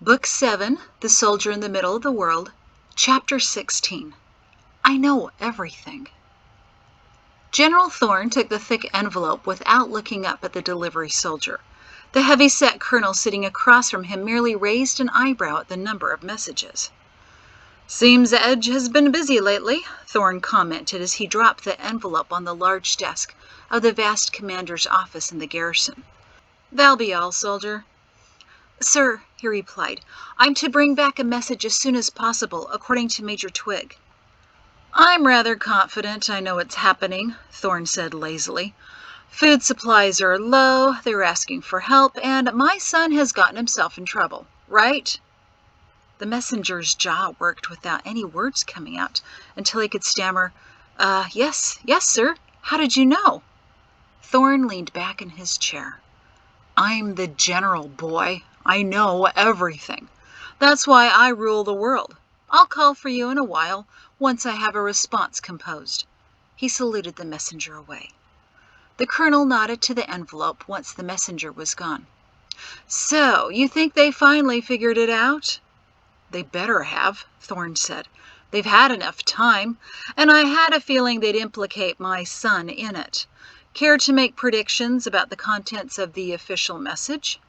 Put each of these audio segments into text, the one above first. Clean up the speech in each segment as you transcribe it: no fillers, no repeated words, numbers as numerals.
Book 7, The Soldier in the Middle of the World, Chapter 16. I Know Everything. General Thorne took the thick envelope without looking up at the delivery soldier. The heavy-set colonel sitting across from him merely raised an eyebrow at the number of messages. "Seems Edge has been busy lately," Thorne commented as he dropped the envelope on the large desk of the vast commander's office in the garrison. "That'll be all, soldier." "Sir," he replied, "I'm to bring back a message as soon as possible, according to Major Twig." "I'm rather confident I know what's happening," Thorne said lazily. "Food supplies are low, they're asking for help, and my son has gotten himself in trouble, right?" The messenger's jaw worked without any words coming out until he could stammer, yes, sir. How did you know?" Thorne leaned back in his chair. "I'm the general, boy. I know everything. That's why I rule the world. I'll call for you in a while, once I have a response composed." He saluted the messenger away. The colonel nodded to the envelope once the messenger was gone. "So, you think they finally figured it out?" "They better have," Thorne said. "They've had enough time, and I had a feeling they'd implicate my son in it. Care to make predictions about the contents of the official message?"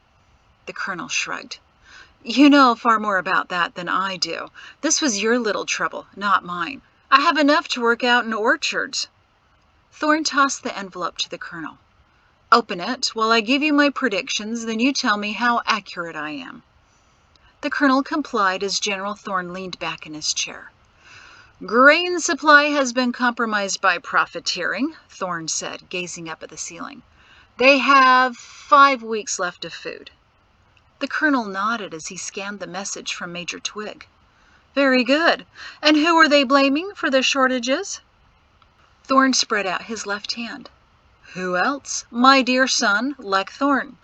The colonel shrugged. "You know far more about that than I do. This was your little trouble, not mine. I have enough to work out in orchards." Thorne tossed the envelope to the colonel. "Open it while I give you my predictions, then you tell me how accurate I am." The colonel complied as General Thorne leaned back in his chair. "Grain supply has been compromised by profiteering," Thorne said, gazing up at the ceiling. "They have 5 weeks left of food." The colonel nodded as he scanned the message from Major Twig. "Very good. And who are they blaming for the shortages?" Thorne spread out his left hand. "Who else? My dear son, Lek Thorne.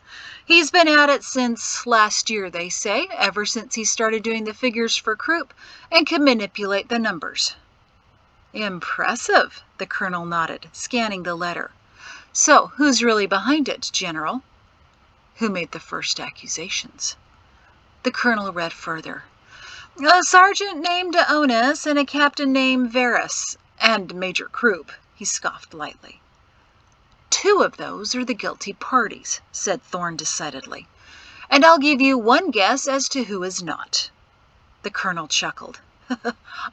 He's been at it since last year, they say, ever since he started doing the figures for croup and can manipulate the numbers." "Impressive," the colonel nodded, scanning the letter. "So, who's really behind it, General?" "Who made the first accusations?" The colonel read further. "A sergeant named Onus and a captain named Varus, and Major Croup," he scoffed lightly. "2 of those are the guilty parties," said Thorne decidedly. "And I'll give you one guess as to who is not." The colonel chuckled.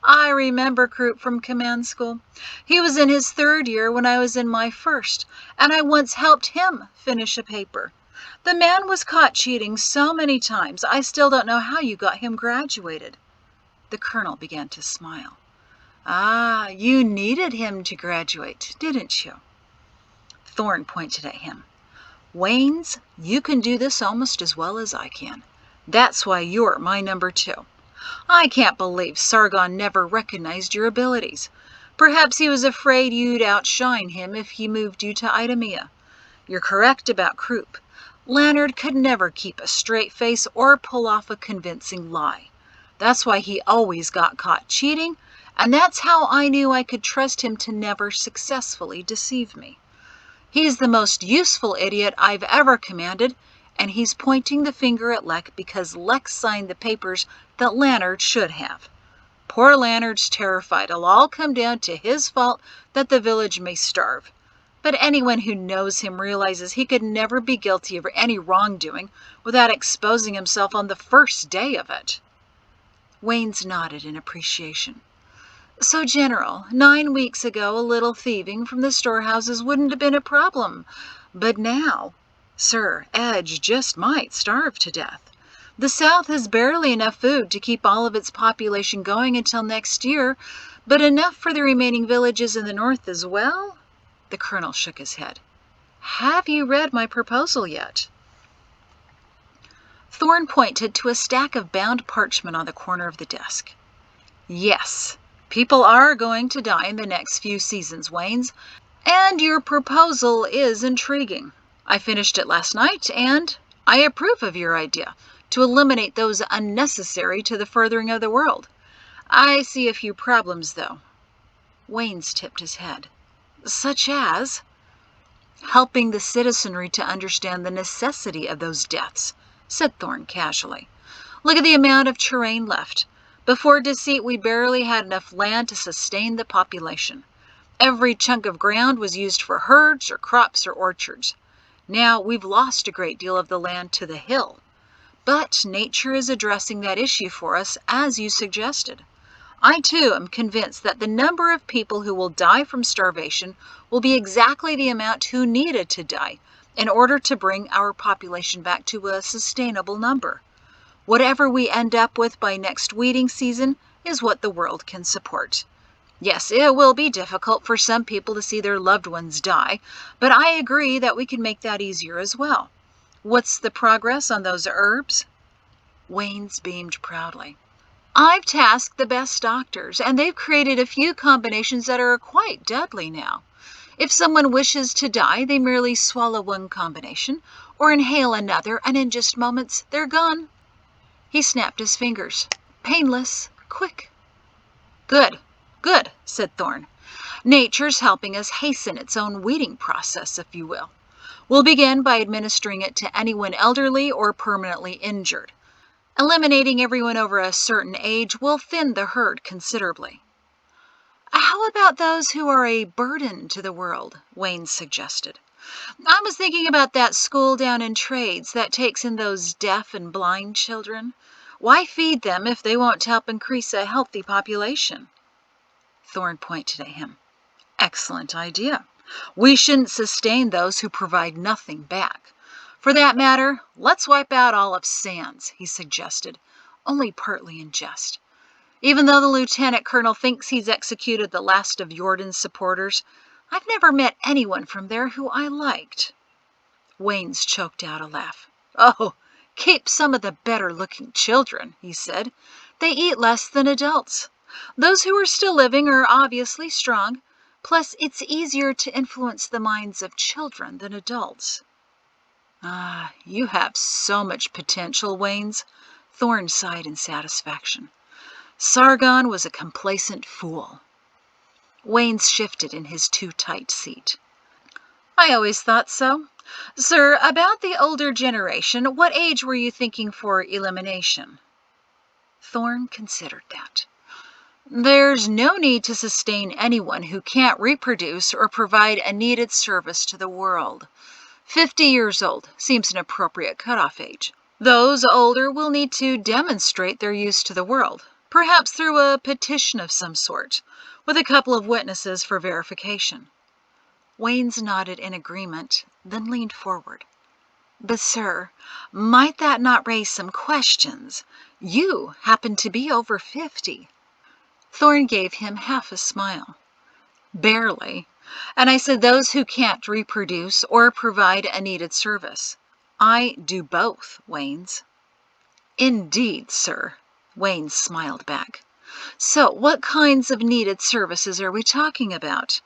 "I remember Croup from command school. He was in his 3rd year when I was in my 1st, and I once helped him finish a paper. The man was caught cheating so many times, I still don't know how you got him graduated." The colonel began to smile. "Ah, you needed him to graduate, didn't you?" Thorne pointed at him. "Waynes, you can do this almost as well as I can. That's why you're my number 2. I can't believe Sargon never recognized your abilities. Perhaps he was afraid you'd outshine him if he moved you to Idumea. You're correct about Croup. Leonard could never keep a straight face or pull off a convincing lie. That's why he always got caught cheating, and that's how I knew I could trust him to never successfully deceive me. He's the most useful idiot I've ever commanded, and he's pointing the finger at Lek because Lek signed the papers that Leonard should have. Poor Leonard's terrified it'll all come down to his fault that the village may starve. But anyone who knows him realizes he could never be guilty of any wrongdoing without exposing himself on the first day of it." Waynes nodded in appreciation. "So, General, 9 weeks ago a little thieving from the storehouses wouldn't have been a problem. But now, sir, Edge just might starve to death. The South has barely enough food to keep all of its population going until next year, but enough for the remaining villages in the North as well?" The colonel shook his head. "Have you read my proposal yet?" Thorne pointed to a stack of bound parchment on the corner of the desk. "Yes. People are going to die in the next few seasons, Waynes, and your proposal is intriguing. I finished it last night, and I approve of your idea to eliminate those unnecessary to the furthering of the world. I see a few problems, though." Waynes tipped his head. "Such as?" "Helping the citizenry to understand the necessity of those deaths," said Thorne casually. Look at the amount of terrain left. Before deceit, we barely had enough land to sustain the population. Every chunk of ground was used for herds or crops or orchards. Now we've lost a great deal of the land to the hill. But nature is addressing that issue for us, as you suggested. I, too, am convinced that the number of people who will die from starvation will be exactly the amount who needed to die in order to bring our population back to a sustainable number. Whatever we end up with by next weeding season is what the world can support. Yes, it will be difficult for some people to see their loved ones die, but I agree that we can make that easier as well. What's the progress on those herbs? Waynes beamed proudly. I've tasked the best doctors, and they've created a few combinations that are quite deadly now. If someone wishes to die, they merely swallow one combination or inhale another, and in just moments, they're gone. He snapped his fingers. Painless, quick. Good, good, said Thorne. Nature's helping us hasten its own weeding process, if you will. We'll begin by administering it to anyone elderly or permanently injured. Eliminating everyone over a certain age will thin the herd considerably. How about those who are a burden to the world? Wayne suggested. I was thinking about that school down in trades that takes in those deaf and blind children. Why feed them if they won't help increase a healthy population? Thorne pointed at him. Excellent idea. We shouldn't sustain those who provide nothing back. For that matter, let's wipe out all of Sands, he suggested, only partly in jest. Even though the lieutenant colonel thinks he's executed the last of Jordan's supporters, I've never met anyone from there who I liked. Waynes choked out a laugh. Oh, keep some of the better-looking children, he said. They eat less than adults. Those who are still living are obviously strong, plus it's easier to influence the minds of children than adults. Ah, you have so much potential, Waynes. Thorne sighed in satisfaction. Sargon was a complacent fool. Waynes shifted in his too-tight seat. I always thought so. Sir, about the older generation, what age were you thinking for elimination? Thorne considered that. There's no need to sustain anyone who can't reproduce or provide a needed service to the world. 50 years old seems an appropriate cutoff age. Those older will need to demonstrate their use to the world, perhaps through a petition of some sort, with a couple of witnesses for verification. Waynes nodded in agreement, then leaned forward. But, sir, might that not raise some questions? You happen to be over 50. Thorne gave him half a smile. Barely. And I said those who can't reproduce or provide a needed service. I do both, Waynes. Indeed, sir, Waynes smiled back. So what kinds of needed services are we talking about?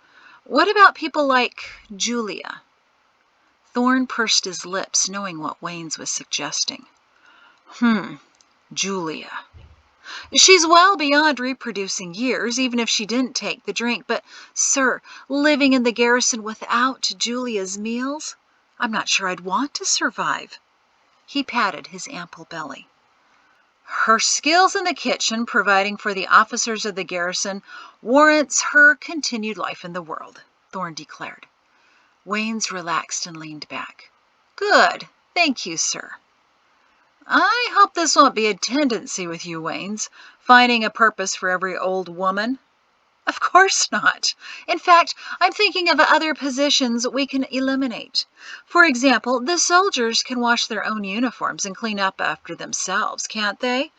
What about people like Julia? Thorne pursed his lips, knowing what Waynes was suggesting. Julia. She's well beyond reproducing years, even if she didn't take the drink. But, sir, living in the garrison without Julia's meals? I'm not sure I'd want to survive. He patted his ample belly. Her skills in the kitchen, providing for the officers of the garrison, warrants her continued life in the world, Thorne declared. Waynes relaxed and leaned back. Good. Thank you, sir. I hope this won't be a tendency with you, Waynes, finding a purpose for every old woman. Of course not. In fact, I'm thinking of other positions we can eliminate. For example, the soldiers can wash their own uniforms and clean up after themselves, can't they?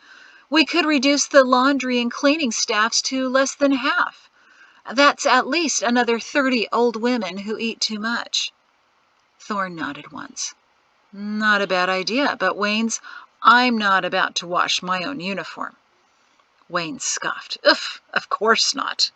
We could reduce the laundry and cleaning staffs to less than half. That's at least another 30 old women who eat too much. Thorne nodded once. Not a bad idea, but Waynes, I'm not about to wash my own uniform. Wayne scoffed. Of course not.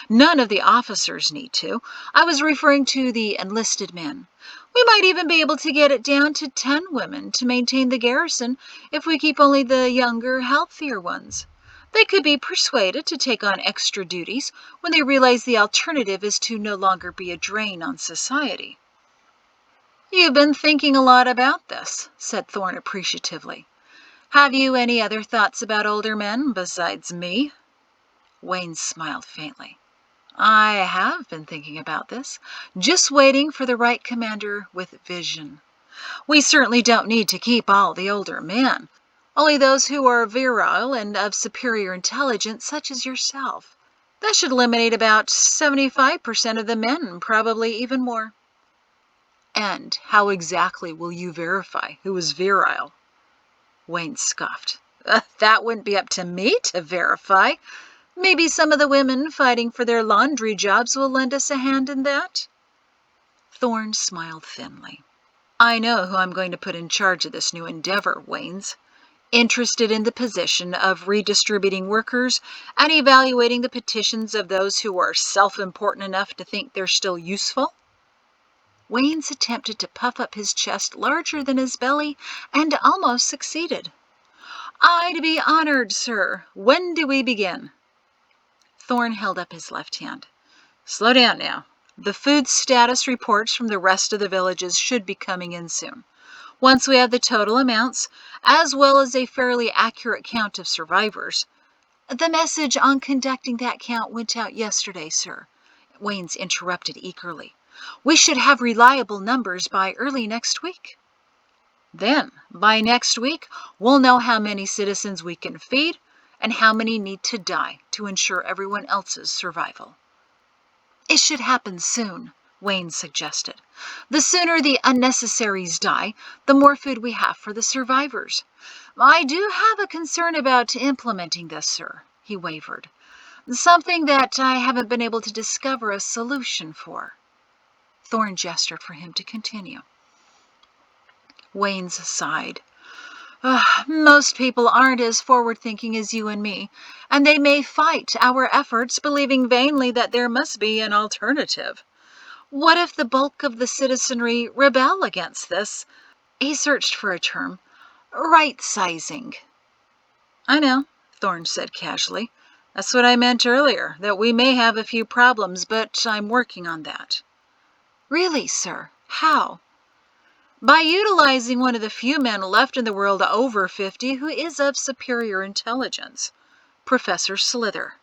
None of the officers need to. I was referring to the enlisted men. We might even be able to get it down to 10 women to maintain the garrison if we keep only the younger, healthier ones. They could be persuaded to take on extra duties when they realize the alternative is to no longer be a drain on society. You've been thinking a lot about this, said Thorne appreciatively. Have you any other thoughts about older men besides me? Wayne smiled faintly. I have been thinking about this, just waiting for the right commander with vision. We certainly don't need to keep all the older men, only those who are virile and of superior intelligence, such as yourself. That should eliminate about 75% of the men, probably even more. And how exactly will you verify who is virile? Wayne scoffed. That wouldn't be up to me to verify. Maybe some of the women fighting for their laundry jobs will lend us a hand in that? Thorne smiled thinly. I know who I'm going to put in charge of this new endeavor, Waynes. Interested in the position of redistributing workers and evaluating the petitions of those who are self-important enough to think they're still useful? Waynes attempted to puff up his chest larger than his belly and almost succeeded. I'd be honored, sir. When do we begin? Thorne held up his left hand. Slow down now. The food status reports from the rest of the villages should be coming in soon. Once we have the total amounts, as well as a fairly accurate count of survivors. The message on conducting that count went out yesterday, sir. Waynes interrupted eagerly. We should have reliable numbers by early next week. Then, by next week, we'll know how many citizens we can feed and how many need to die to ensure everyone else's survival. It should happen soon, Wayne suggested. The sooner the unnecessaries die, the more food we have for the survivors. I do have a concern about implementing this, sir, he wavered. Something that I haven't been able to discover a solution for. Thorne gestured for him to continue. Waynes sighed. Most people aren't as forward-thinking as you and me, and they may fight our efforts, believing vainly that there must be an alternative. What if the bulk of the citizenry rebel against this? He searched for a term. Right-sizing. I know, Thorne said casually. That's what I meant earlier, that we may have a few problems, but I'm working on that. Really, sir? How? By utilizing one of the few men left in the world over 50 who is of superior intelligence, Professor Slither.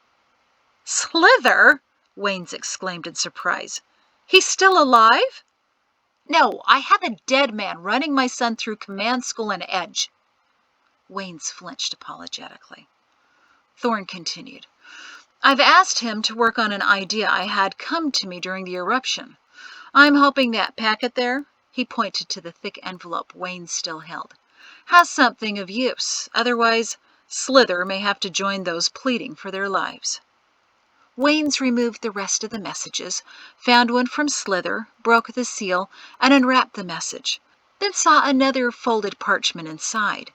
Slither? Waynes exclaimed in surprise. He's still alive? No, I have a dead man running my son through command school and Edge. Waynes flinched apologetically. Thorne continued. I've asked him to work on an idea I had come to me during the eruption. I'm hoping that packet there, he pointed to the thick envelope Wayne still held, has something of use. Otherwise, Slither may have to join those pleading for their lives. Waynes removed the rest of the messages, found one from Slither, broke the seal, and unwrapped the message, then saw another folded parchment inside.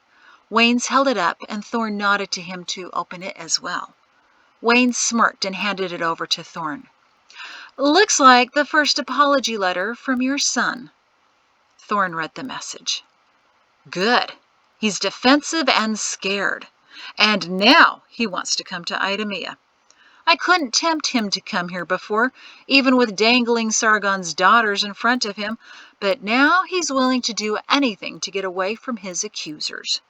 Waynes held it up, and Thorne nodded to him to open it as well. Wayne smirked and handed it over to Thorne. Looks like the first apology letter from your son. Thorne read the message. Good. He's defensive and scared. And now he wants to come to Idemia. I couldn't tempt him to come here before, even with dangling Sargon's daughters in front of him, but now he's willing to do anything to get away from his accusers.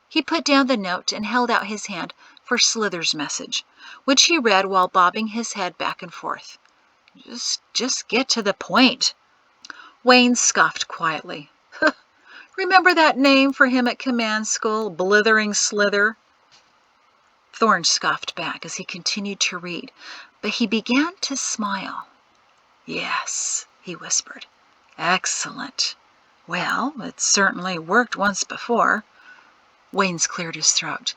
He put down the note and held out his hand for Slither's message, which he read while bobbing his head back and forth. Just get to the point. Wayne scoffed quietly. Remember that name for him at command school, Blithering Slither? Thorne scoffed back as he continued to read, but he began to smile. Yes, he whispered. Excellent. Well, it certainly worked once before. Waynes cleared his throat.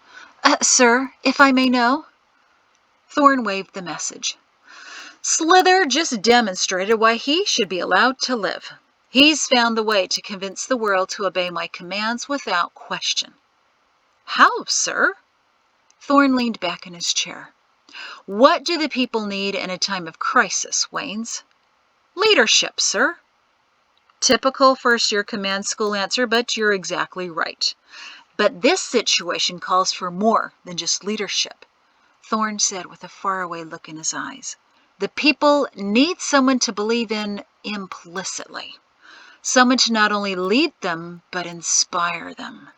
Sir, if I may know? Thorne waved the message. Slither just demonstrated why he should be allowed to live. He's found the way to convince the world to obey my commands without question. How, sir? Thorne leaned back in his chair. What do the people need in a time of crisis, Waynes? Leadership, sir. Typical first-year command school answer, but you're exactly right. But this situation calls for more than just leadership, Thorne said with a faraway look in his eyes. The people need someone to believe in implicitly. Someone to not only lead them, but inspire them.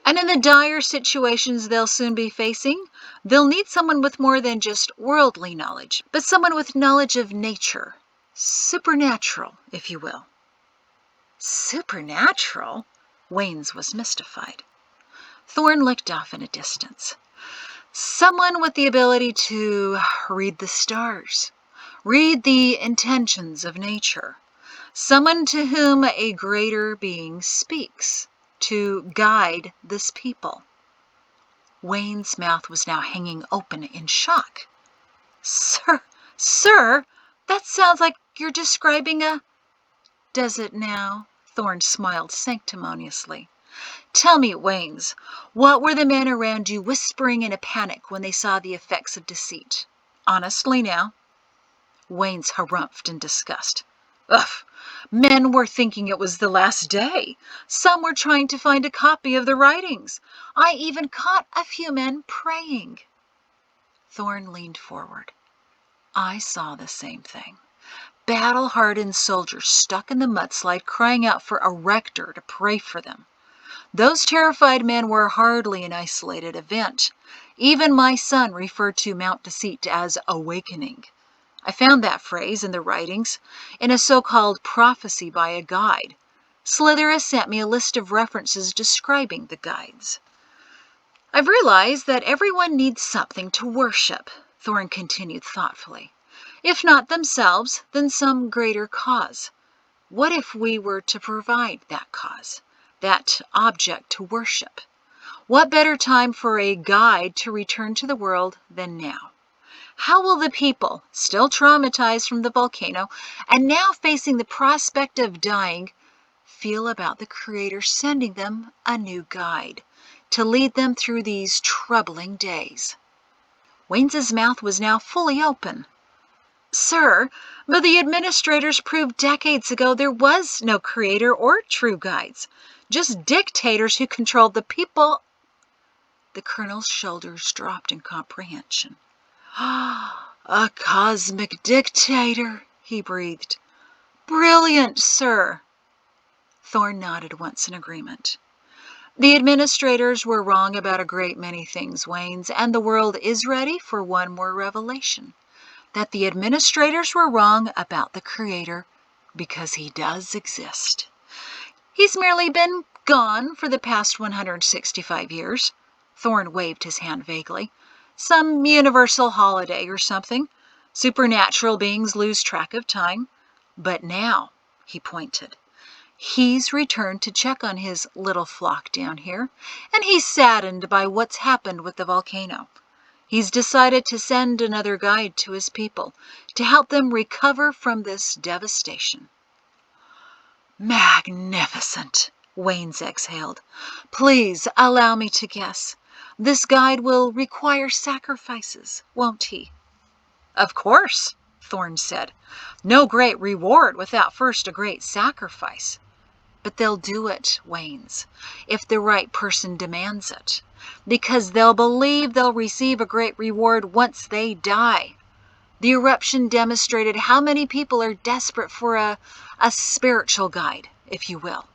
And in the dire situations they'll soon be facing, they'll need someone with more than just worldly knowledge, but someone with knowledge of nature. Supernatural, if you will. Supernatural? Waynes was mystified. Thorne looked off in a distance. Someone with the ability to read the stars, read the intentions of nature. Someone to whom a greater being speaks, to guide this people. Wayne's mouth was now hanging open in shock. Sir, that sounds like you're describing a... Does it now? Thorne smiled sanctimoniously. Tell me, Waynes, what were the men around you whispering in a panic when they saw the effects of deceit? Honestly now. Waynes harumphed in disgust. Ugh! Men were thinking it was the last day. Some were trying to find a copy of the writings. I even caught a few men praying. Thorne leaned forward. I saw the same thing. Battle-hardened soldiers stuck in the mudslide crying out for a rector to pray for them. Those terrified men were hardly an isolated event. Even my son referred to Mount Deceit as awakening. I found that phrase in the writings, in a so-called prophecy by a guide. Slitherus sent me a list of references describing the guides. I've realized that everyone needs something to worship, Thorne continued thoughtfully. If not themselves, then some greater cause. What if we were to provide that cause, that object to worship? What better time for a guide to return to the world than now? How will the people, still traumatized from the volcano and now facing the prospect of dying, feel about the Creator sending them a new guide to lead them through these troubling days? Waynes's mouth was now fully open. Sir, but the administrators proved decades ago there was no Creator or true guides, just dictators who controlled the people. The colonel's shoulders dropped in comprehension. A cosmic dictator, he breathed. Brilliant, sir. Thorne nodded once in agreement. The administrators were wrong about a great many things, Waynes, and the world is ready for one more revelation. That the administrators were wrong about the Creator because he does exist. He's merely been gone for the past 165 years. Thorne waved his hand vaguely. Some universal holiday or something. Supernatural beings lose track of time. But now, he pointed, he's returned to check on his little flock down here, and he's saddened by what's happened with the volcano. He's decided to send another guide to his people to help them recover from this devastation. Magnificent, Waynes exhaled. Please allow me to guess. This guide will require sacrifices, won't he? Of course, Thorne said. No great reward without first a great sacrifice. But they'll do it, Waynes, if the right person demands it, because they'll believe they'll receive a great reward once they die. The eruption demonstrated how many people are desperate for a spiritual guide, if you will.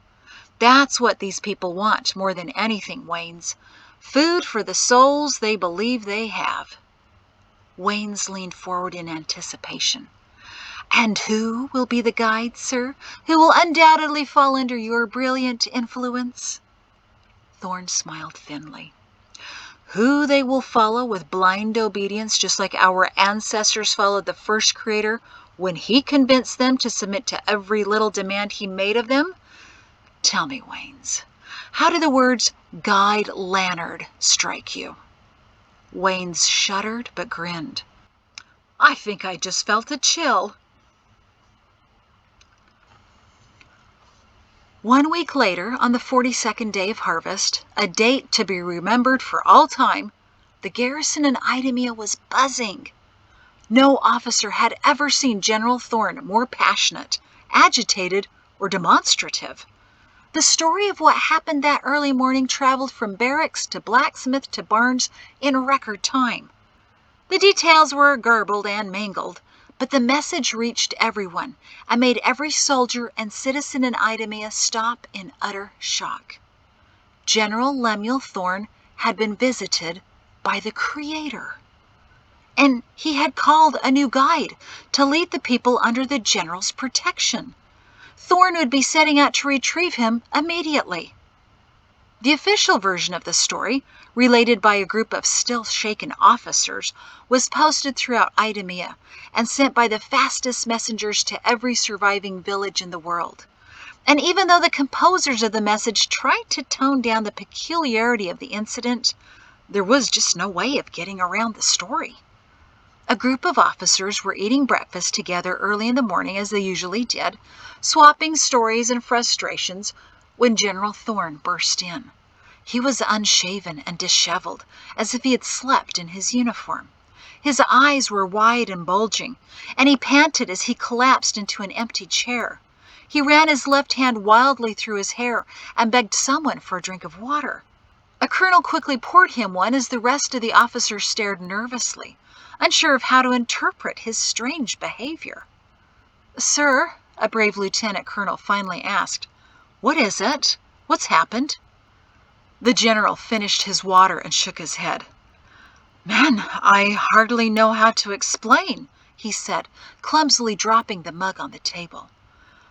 That's what these people want more than anything, Waynes. Food for the souls they believe they have. Waynes leaned forward in anticipation. And who will be the guide, sir? Who will undoubtedly fall under your brilliant influence? Thorne smiled thinly. Who they will follow with blind obedience, just like our ancestors followed the first Creator when he convinced them to submit to every little demand he made of them? Tell me, Waynes, how do the words guide Lannard strike you? Waynes shuddered but grinned. I think I just felt a chill. 1 week later, on the 42nd day of harvest, a date to be remembered for all time, the garrison in Idumea was buzzing. No officer had ever seen General Thorne more passionate, agitated, or demonstrative. The story of what happened that early morning traveled from barracks to blacksmith to barns in record time. The details were garbled and mangled, but the message reached everyone and made every soldier and citizen in Idumea stop in utter shock. General Lemuel Thorne had been visited by the Creator. And he had called a new guide to lead the people under the general's protection. Thorne would be setting out to retrieve him immediately. The official version of the story, related by a group of still-shaken officers, was posted throughout Idumea and sent by the fastest messengers to every surviving village in the world. And even though the composers of the message tried to tone down the peculiarity of the incident, there was just no way of getting around the story. A group of officers were eating breakfast together early in the morning, as they usually did, swapping stories and frustrations, when General Thorne burst in. He was unshaven and disheveled, as if he had slept in his uniform. His eyes were wide and bulging, and he panted as he collapsed into an empty chair. He ran his left hand wildly through his hair and begged someone for a drink of water. A colonel quickly poured him one as the rest of the officers stared nervously, unsure of how to interpret his strange behavior. "Sir," a brave lieutenant colonel finally asked, "what is it? What's happened?" The general finished his water and shook his head. "Man, I hardly know how to explain," he said, clumsily dropping the mug on the table.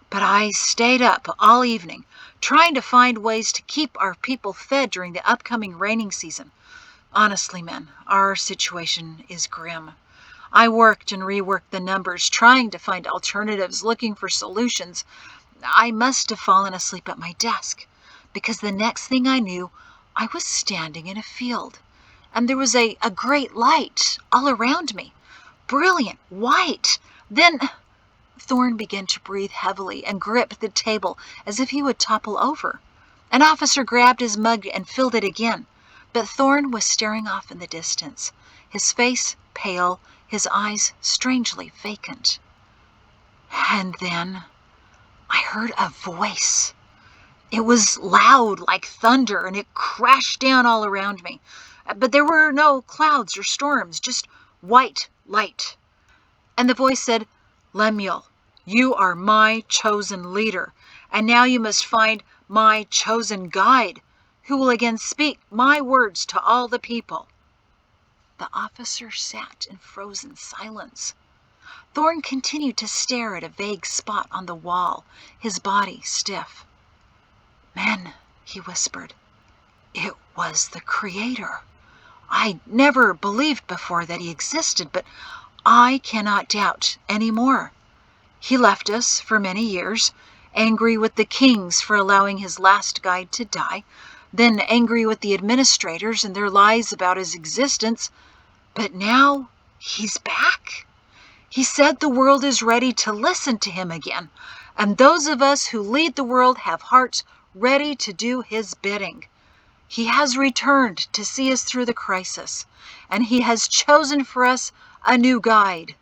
"But I stayed up all evening, trying to find ways to keep our people fed during the upcoming raining season. Honestly, men, our situation is grim. I worked and reworked the numbers, trying to find alternatives, looking for solutions. I must have fallen asleep at my desk, because the next thing I knew, I was standing in a field, and there was a great light all around me, brilliant white. Then—" Thorne began to breathe heavily and grip the table as if he would topple over. An officer grabbed his mug and filled it again, but Thorne was staring off in the distance, his face pale, his eyes strangely vacant. And then I heard a voice. It was loud like thunder, and it crashed down all around me. But there were no clouds or storms, just white light. And the voice said, "Lemuel, you are my chosen leader, and now you must find my chosen guide, who will again speak my words to all the people." The officer sat in frozen silence. Thorne continued to stare at a vague spot on the wall, his body stiff. "Men," he whispered, "it was the Creator. I never believed before that he existed, but I cannot doubt any more. He left us for many years, angry with the kings for allowing his last guide to die, then angry with the administrators and their lies about his existence, but now he's back. He said the world is ready to listen to him again, and those of us who lead the world have hearts ready to do his bidding. He has returned to see us through the crisis, and he has chosen for us a new guide."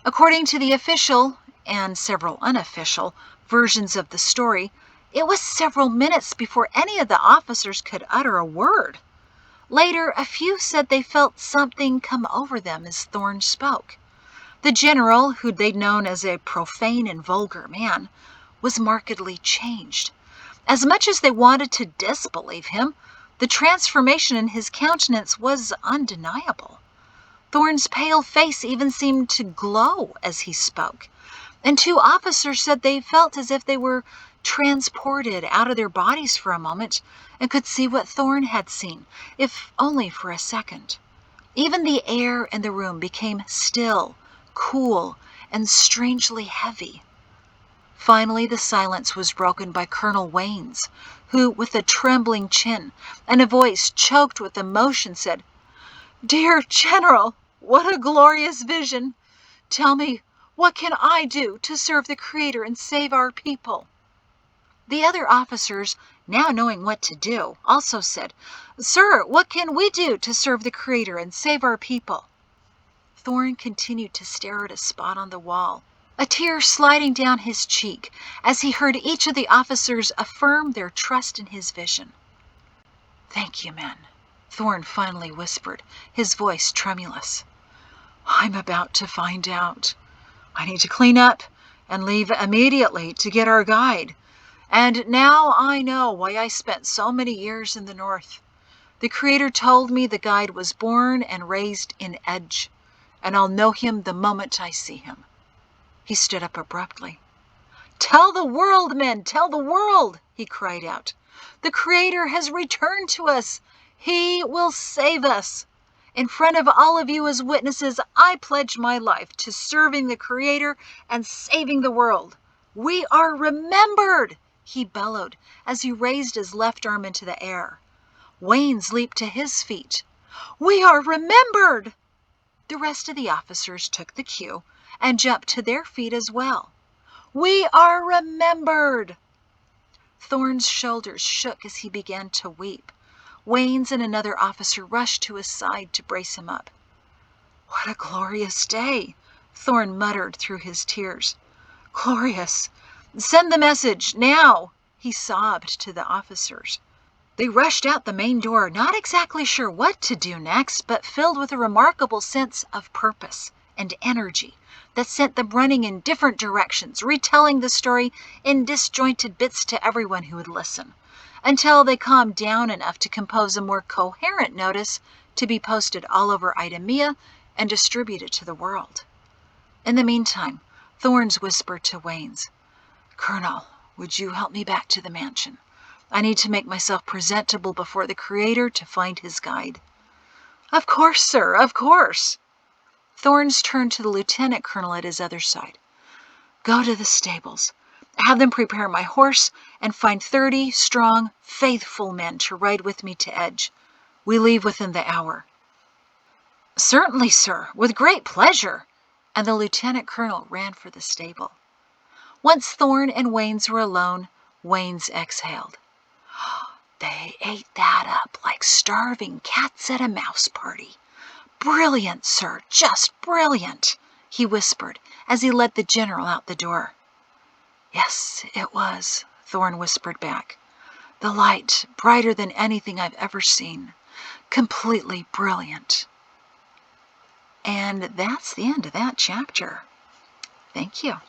According to the official and several unofficial versions of the story, it was several minutes before any of the officers could utter a word. Later, a few said they felt something come over them as Thorne spoke. The general, who they'd known as a profane and vulgar man, was markedly changed. As much as they wanted to disbelieve him, the transformation in his countenance was undeniable. Thorne's pale face even seemed to glow as he spoke, and 2 officers said they felt as if they were transported out of their bodies for a moment and could see what Thorne had seen, if only for a second. Even the air in the room became still, cool, and strangely heavy. Finally, the silence was broken by Colonel Waynes, who, with a trembling chin and a voice choked with emotion, said, "Dear General, what a glorious vision! Tell me, what can I do to serve the Creator and save our people?" The other officers, now knowing what to do, also said, "Sir, what can we do to serve the Creator and save our people?" Thorne continued to stare at a spot on the wall, a tear sliding down his cheek as he heard each of the officers affirm their trust in his vision. "Thank you, men," Thorne finally whispered, his voice tremulous. "I'm about to find out. I need to clean up and leave immediately to get our guide. And now I know why I spent so many years in the North. The Creator told me the guide was born and raised in Edge, and I'll know him the moment I see him." He stood up abruptly. "Tell the world, men, tell the world!" he cried out. "The Creator has returned to us. He will save us. In front of all of you as witnesses, I pledge my life to serving the Creator and saving the world. We are remembered!" he bellowed as he raised his left arm into the air. Waynes leaped to his feet. "We are remembered!" The rest of the officers took the cue and jumped to their feet as well. "We are remembered!" Thorne's shoulders shook as he began to weep. Waynes and another officer rushed to his side to brace him up. "What a glorious day," Thorne muttered through his tears. "Glorious! Send the message, now!" he sobbed to the officers. They rushed out the main door, not exactly sure what to do next, but filled with a remarkable sense of purpose and energy that sent them running in different directions, retelling the story in disjointed bits to everyone who would listen, until they calmed down enough to compose a more coherent notice to be posted all over Idemia and distributed to the world. In the meantime, Thorne's whispered to Waynes, "Colonel, would you help me back to the mansion? I need to make myself presentable before the Creator to find his guide." "Of course, sir, of course." Thorne's turned to the lieutenant colonel at his other side. "Go to the stables. Have them prepare my horse and find 30 strong, faithful men to ride with me to Edge. We leave within the hour." "Certainly, sir, with great pleasure." And the lieutenant colonel ran for the stable. Once Thorne and Waynes were alone, Waynes exhaled. "They ate that up like starving cats at a mouse party. Brilliant, sir, just brilliant," he whispered as he led the general out the door. "Yes, it was," Thorne whispered back. "The light, brighter than anything I've ever seen. Completely brilliant." And that's the end of that chapter. Thank you.